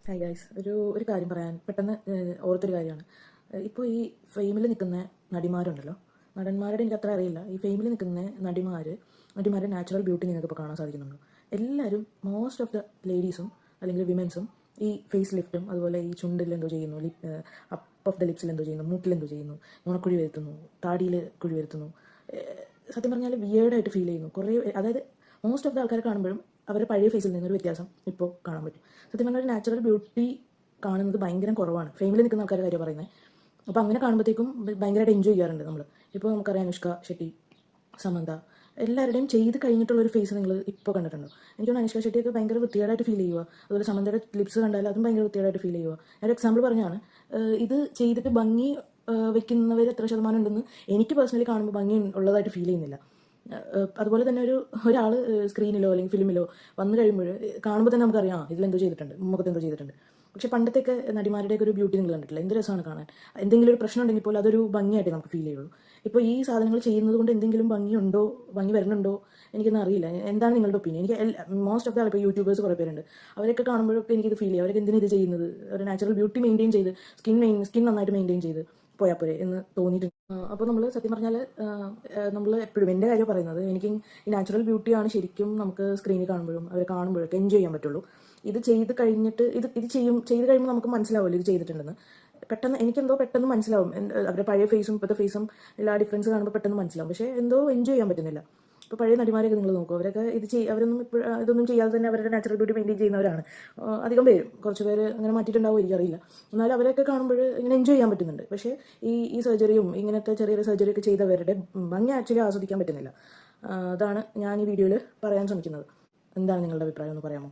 Hi guys, ഒരു കാര്യം പറയാൻ പെട്ടെന്ന് ഓർത്തൊരു കാര്യമാണ്. ഇപ്പോൾ ഈ ഫെയിമിൽ നിൽക്കുന്ന നടിമാരുണ്ടല്ലോ, നടന്മാരുടെ എനിക്ക് അത്ര അറിയില്ല. ഈ ഫെയിമിൽ നിൽക്കുന്ന നടിമാരുടെ നാച്ചുറൽ ബ്യൂട്ടി നിങ്ങൾക്ക് ഇപ്പോൾ കാണാൻ സാധിക്കുന്നുണ്ടോ? എല്ലാവരും മോസ്റ്റ് ഓഫ് ദ ലേഡീസും അല്ലെങ്കിൽ വിമൻസും ഈ ഫേസ് ലിഫ്റ്റും അതുപോലെ ഈ ചുണ്ടിൽ എന്തോ ചെയ്യുന്നു, അപ്പ് ഓഫ് ദ ലിപ്സിൽ എന്തോ ചെയ്യുന്നു, മൂക്കിൽ എന്തോ ചെയ്യുന്നു, നുണക്കുഴി വരുത്തുന്നു, താടിയിൽ കുഴി വരുത്തുന്നു. സത്യം പറഞ്ഞാൽ വിയേർഡായിട്ട് ഫീൽ ചെയ്യുന്നു കുറേ. അതായത് മോസ്റ്റ് ഓഫ് ദ ആൾക്കാരെ കാണുമ്പോഴും അവരുടെ പഴയ ഫേസിൽ നിന്നൊരു വ്യത്യാസം ഇപ്പോൾ കാണാൻ പറ്റും. സത്യം പറഞ്ഞാൽ ഒരു നാച്ചുറൽ ബ്യൂട്ടി കാണുന്നത് ഭയങ്കര കുറവാണ്. ഫെയിമിൽ നിൽക്കുന്ന ആൾക്കാരുടെ കാര്യം പറയുന്നത്. അപ്പോൾ അങ്ങനെ കാണുമ്പോഴത്തേക്കും ഭയങ്കരമായിട്ട് എൻജോയ് ചെയ്യാറുണ്ട് നമ്മൾ. ഇപ്പോൾ നമുക്കറിയാം അനുഷ്ക ഷെട്ടി, സമന്ത, എല്ലാവരുടെയും ചെയ്ത് കഴിഞ്ഞിട്ടുള്ളൊരു ഫേസ് നിങ്ങൾ ഇപ്പോൾ കണ്ടിട്ടുണ്ടോ? എനിക്ക് തോന്നുന്നു അനുഷ്ക ഷെട്ടിയൊക്കെ ഭയങ്കര വൃത്തികേടായിട്ട് ഫീൽ ചെയ്യുക. അതുപോലെ സമന്തയുടെ ലിപ്സ് കണ്ടാൽ അതും ഭയങ്കര വൃത്തികേടായിട്ട് ഫീൽ ചെയ്യുക. ഒരു എക്സാമ്പിൾ പറഞ്ഞാണ്, ഇത് ചെയ്തിട്ട് ഭംഗി വെക്കുന്നവർ എത്ര ശതമാനം ഉണ്ടെന്ന് എനിക്ക് പേഴ്സണലി കാണുമ്പോൾ ഭംഗി ഉള്ളതായിട്ട് ഫീൽ ചെയ്യുന്നില്ല. അതുപോലെ തന്നെ ഒരാൾ സ്ക്രീനിലോ അല്ലെങ്കിൽ ഫിലിമിലോ വന്നു കഴിയുമ്പോൾ കാണുമ്പോൾ തന്നെ നമുക്കറിയാം ഇതിലെന്തോ ചെയ്തിട്ടുണ്ട്, മുഖത്ത് എന്തോ ചെയ്തിട്ടുണ്ട്. പക്ഷേ പണ്ടത്തെയൊക്കെ നടിമാരുടെയൊക്കെ ഒരു ബ്യൂട്ടി നിങ്ങൾ കണ്ടിട്ടില്ല? എന്ത് രസമാണ് കാണാൻ. എന്തെങ്കിലും ഒരു പ്രശ്നം ഉണ്ടെങ്കിൽ പോലും അതൊരു ഭംഗിയായിട്ട് നമുക്ക് ഫീൽ ചെയ്യുള്ളൂ. ഇപ്പോൾ ഈ സാധനങ്ങൾ ചെയ്യുന്നത് കൊണ്ട് എന്തെങ്കിലും ഭംഗി വരുന്നുണ്ടോ എനിക്കൊന്നും അറിയില്ല. എന്താണ് നിങ്ങളുടെ ഒപ്പീനിയൻ? എനിക്ക് മോസ്റ്റ് ഓഫ് ദ ഇപ്പോൾ യൂട്യൂബേഴ്സ് കുറേ പേരുണ്ട്, അവരൊക്കെ കാണുമ്പോഴൊക്കെ എനിക്കിത് ഫീൽ ചെയ്യും. അവരൊക്കെ എന്തിനാണ് ഇത് ചെയ്യുന്നത്? ഒരു നാച്ചുറൽ ബ്യൂട്ടി മെയിൻറ്റെയിൻ ചെയ്ത് സ്കിൻ നന്നായിട്ട് മെയിൻറ്റെയിൻ ചെയ്ത് പോയാൽ പോരെ എന്ന് തോന്നിയിട്ടുണ്ട്. അപ്പോൾ നമ്മൾ സത്യം പറഞ്ഞാൽ നമ്മൾ എപ്പോഴും എൻ്റെ കാര്യം പറയുന്നത്, എനിക്ക് ഈ നാച്ചുറൽ ബ്യൂട്ടിയാണ് ശരിക്കും നമുക്ക് സ്ക്രീനിൽ കാണുമ്പോഴൊക്കെ എൻജോയ് ചെയ്യാൻ പറ്റുള്ളൂ. ഇത് ചെയ്ത് കഴിഞ്ഞിട്ട് ചെയ്ത് കഴിയുമ്പോൾ നമുക്ക് മനസ്സിലാവുമല്ലോ ഇത് ചെയ്തിട്ടുണ്ടെന്ന്. പെട്ടെന്ന് മനസ്സിലാവും. അവരുടെ പഴയ ഫേസും ഇപ്പോഴത്തെ ഫേസും എല്ലാ ഡിഫറൻസ് കാണുമ്പോൾ പെട്ടെന്ന് മനസ്സിലാവും. പക്ഷേ എന്തോ എൻജോയ് ചെയ്യാൻ പറ്റുന്നില്ല. ഇപ്പോൾ പഴയ നടിമാരെയൊക്കെ നിങ്ങൾ നോക്കും, അവരൊക്കെ അവരൊന്നും ഇതൊന്നും ചെയ്യാതെ തന്നെ അവരുടെ നാച്ചുറൽ ബ്യൂട്ടി മെയിൻറ്റെയിൻ ചെയ്യുന്നവരാണ് അധികം പേരും. കുറച്ച് പേര് അങ്ങനെ മാറ്റിയിട്ടുണ്ടാവും, എനിക്കറിയില്ല. എന്നാലും അവരൊക്കെ കാണുമ്പോൾ ഇങ്ങനെ എൻജോയ് ചെയ്യാൻ പറ്റുന്നുണ്ട്. പക്ഷേ ഈ സർജറിയും ഇങ്ങനത്തെ ചെറിയ സർജറിയൊക്കെ ചെയ്തവരുടെ ഭംഗി ആക്ച്വലി ആസ്വദിക്കാൻ പറ്റുന്നില്ല. അതാണ് ഞാൻ ഈ വീഡിയോയിൽ പറയാൻ ശ്രമിക്കുന്നത്. എന്താണ് നിങ്ങളുടെ അഭിപ്രായം എന്ന് പറയാമോ?